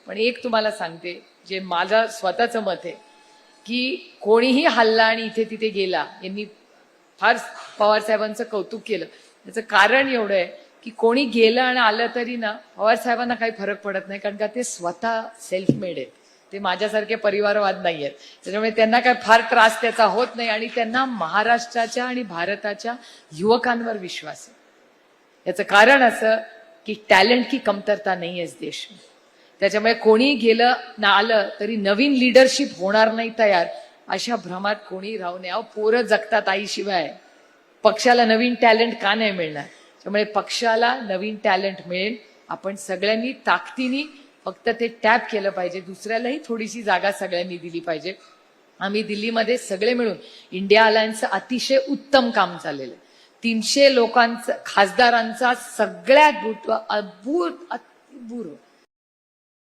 पण एक तुम्हाला सांगते, जे माझं स्वतःचं मत आहे की कोणीही हल्ला आणि इथे तिथे गेला, यांनी फार पवार साहेबांचं कौतुक केलं. त्याचं कारण एवढं आहे की कोणी गेलं आणि आलं तरी ना पवार साहेबांना काही फरक पडत नाही, कारण का ते स्वतः सेल्फ मेड आहेत. ते माझ्यासारखे परिवारवाद नाही आहेत, त्याच्यामुळे त्यांना काय फार त्रास त्याचा होत नाही आणि त्यांना महाराष्ट्राच्या आणि भारताच्या युवकांवर विश्वास आहे. याचं कारण असं की टॅलेंट की कमतरता नाही आहे देश में. त्याच्यामुळे कोणी गेलं ना आलं तरी नवीन लीडरशिप होणार नाही तयार, अशा भ्रमात कोणी राहू नये. अहो पोरं जगतात आईशिवाय, पक्षाला नवीन टॅलेंट का नाही मिळणार? त्यामुळे पक्षाला नवीन टॅलेंट मिळेल. आपण सगळ्यांनी ताकदीने फक्त ते टॅप केलं पाहिजे. दुसऱ्यालाही थोडीशी जागा सगळ्यांनी दिली पाहिजे. आम्ही दिल्लीमध्ये सगळे मिळून इंडिया अलायन्सचं अतिशय उत्तम काम चाललेलं आहे. 300 लोकांचा खासदारांचा सगळ्यात अभूतपूर्व